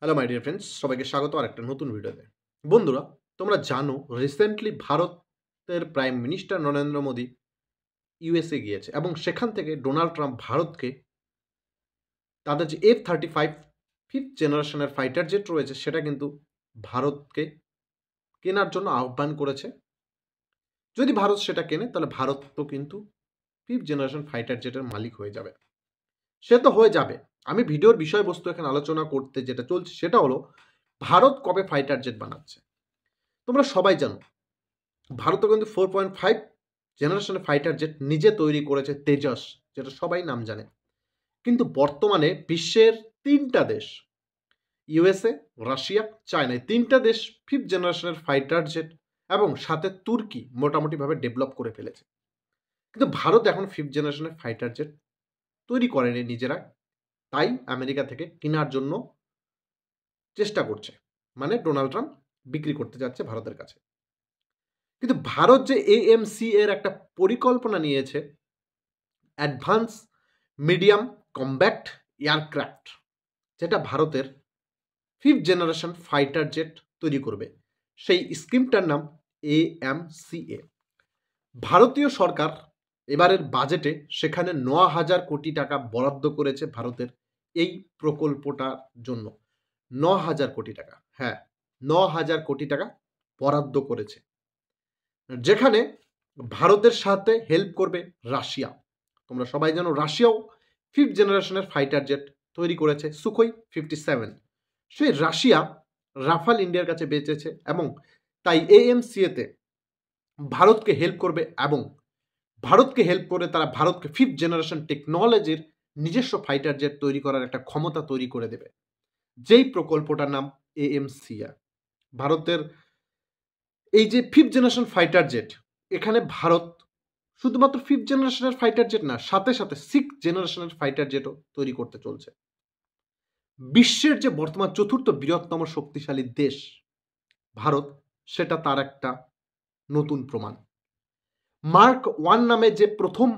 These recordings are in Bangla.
হ্যালো মাই ডিয়ার ফ্রেন্ডস, সবাইকে স্বাগত আর একটা নতুন ভিডিওতে। বন্ধুরা, তোমরা জানো রিসেন্টলি ভারতের prime minister Narendra Modi USA গিয়েছে এবং সেখান থেকে ডোনাল্ড ট্রাম্প ভারতকে তাদের যে F-35 ফিফথ জেনারেশনের ফাইটার জেট রয়েছে সেটা কিন্তু ভারতকে কেনার জন্য আহ্বান করেছে। যদি ভারত সেটা কেনে তাহলে ভারত তো কিন্তু ফিফথ জেনারেশন ফাইটার জেটের মালিক হয়ে যাবে। সে তো হয়ে যাবে। আমি ভিডিওর বিষয়বস্তু এখানে আলোচনা করতে যেটা চলছে সেটা হলো ভারত কবে ফাইটার জেট বানাচ্ছে। তোমরা সবাই জানো ভারতও কিন্তু 4.5 জেনারেশনের ফাইটার জেট নিজে তৈরি করেছে, তেজস, যেটা সবাই নাম জানে। কিন্তু বর্তমানে বিশ্বের তিনটা দেশ, ইউএসএ, রাশিয়া, চায়না, এই তিনটা দেশ ফিফথ জেনারেশনের ফাইটার জেট এবং সাথে তুর্কি মোটামুটিভাবে ডেভেলপ করে ফেলেছে। কিন্তু ভারত এখন ফিফথ জেনারেশনের ফাইটার জেট তৈরি করেনি নিজেরা, তাই আমেরিকা থেকে কেনার জন্য চেষ্টা করছে, মানে ডোনাল্ড ট্রাম্প বিক্রি করতে যাচ্ছে ভারতের কাছে। কিন্তু ভারত যে AMC এর একটা পরিকল্পনা নিয়েছে, অ্যাডভান্স মিডিয়াম কম্ব্যাক্ট এয়ারক্রাফট, যেটা ভারতের ফিফথ জেনারেশন ফাইটার জেট তৈরি করবে, সেই স্কিমটার নাম AMCA। ভারতীয় সরকার এবারের বাজেটে সেখানে 9,000 কোটি টাকা বরাদ্দ করেছে ভারতের এই প্রকল্পটার জন্য। 9,000 কোটি টাকা, হ্যাঁ 9,000 কোটি টাকা বরাদ্দ করেছে, যেখানে ভারতের সাথে হেল্প করবে রাশিয়া। তোমরা সবাই জানো রাশিয়াও ফিফথ জেনারেশনের ফাইটার জেট তৈরি করেছে, সুখোই 57। সেই রাশিয়া রাফাল ইন্ডিয়ার কাছে বেচেছে এবং তাই AMCA-তে ভারতকে হেল্প করবে এবং ভারতকে হেল্প করে তারা ভারতকে ফিফথ জেনারেশন টেকনোলজির নিজস্ব ফাইটার জেট তৈরি করার একটা ক্ষমতা তৈরি করে দেবে, যেই প্রকল্পটার নাম AMCA। ভারতের এই যে ফিফথ জেনারেশন ফাইটার জেট, এখানে ভারত শুধুমাত্র ফিফথ জেনারেশনের ফাইটার জেট না, সাথে সাথে সিক্স জেনারেশনের ফাইটার জেটও তৈরি করতে চলছে। বিশ্বের যে বর্তমান চতুর্থ বৃহত্তম শক্তিশালী দেশ ভারত, সেটা তার একটা নতুন প্রমাণ। মার্ক 1 নামে যে প্রথম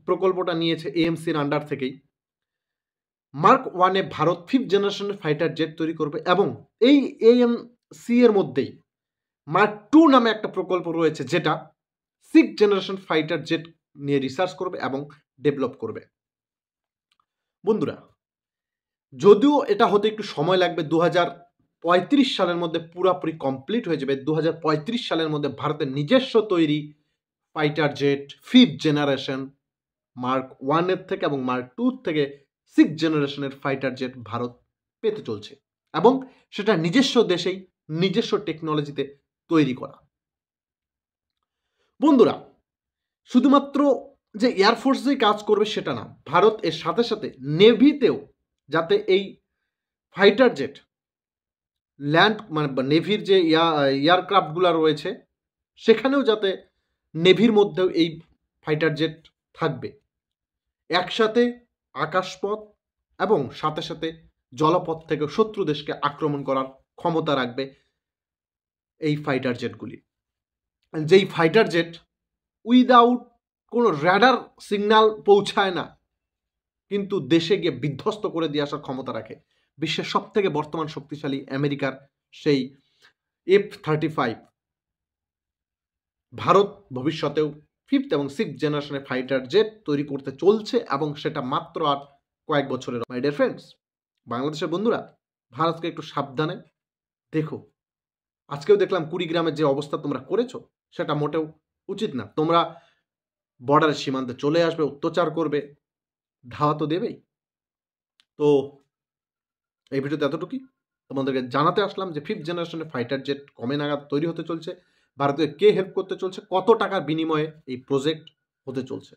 প্রকল্পটা নিয়েছে AMCর আন্ডার থেকেই, মার্ক 1-এ ভারত ফিফথ জেনারেশনের ফাইটার জেট তৈরি করবে এবং এই AMC এর মধ্যেই মার্ক 2 নামে একটা প্রকল্প রয়েছে, যেটা সিক্স জেনারেশন ফাইটার জেট নিয়ে রিসার্চ করবে এবং ডেভেলপ করবে। বন্ধুরা, যদিও এটা হতে একটু সময় লাগবে, 2035 সালের মধ্যে পুরোপুরি কমপ্লিট হয়ে যাবে। 2035 সালের মধ্যে ভারতের নিজস্ব তৈরি fighter jet fifth generation mark 1-এর থেকে এবং মার্ক 2 থেকে সিক্স জেনারেশনের ফাইটার জেট ভারত পেতে চলছে এবং সেটা নিজস্ব দেশেই নিজস্ব টেকনোলজিতে তৈরি করা। বন্ধুরা, শুধুমাত্র যে এয়ারফোর্সেই কাজ করবে সেটা না, ভারত এর সাথে সাথে নেভিতেও যাতে এই ফাইটার জেট ল্যান্ড মানে নেভির যে এয়ারক্রাফটগুলো রয়েছে সেখানেও যাতে নেভির মধ্যেও এই ফাইটার জেট থাকবে, একসাথে আকাশপথ এবং সাথে সাথে জলপথ থেকে শত্রু দেশকে আক্রমণ করার ক্ষমতা রাখবে এই ফাইটার জেটগুলি। যেই ফাইটার জেট উইদাউট কোনো র্যাডার সিগন্যাল পৌঁছায় না, কিন্তু দেশে গিয়ে বিধ্বস্ত করে দিয়ে আসার ক্ষমতা রাখে। বিশ্বের সব থেকে বর্তমান শক্তিশালী আমেরিকার সেই F-35। ভারত ভবিষ্যতেও ফিফথ এবং সিক্স জেনারেশনের ফাইটার জেট তৈরি করতে চলছে এবং সেটা মাত্র আর কয়েক বছরের। মাই ডিয়ার ফ্রেন্ডস, বাংলাদেশের বন্ধুরা, ভারতকে একটু সাবধানে দেখো। আজকেও দেখলাম কুড়িগ্রামের যে অবস্থা তোমরা করেছো সেটা মোটেও উচিত না। তোমরা বর্ডারের সীমান্তে চলে আসবে, অত্যাচার করবে, ধাওয়া তো দেবেই। তো এই ভিডিওতে এতটুকুই, তোমাদেরকে জানাতে আসলাম যে ফিফথ জেনারেশনের ফাইটার জেট কমে নাগাদ তৈরি হতে চলছে, ভারতকে কে হেল্প করতে চলছে, কত টাকার বিনিময়ে এই প্রজেক্ট হতে চলছে।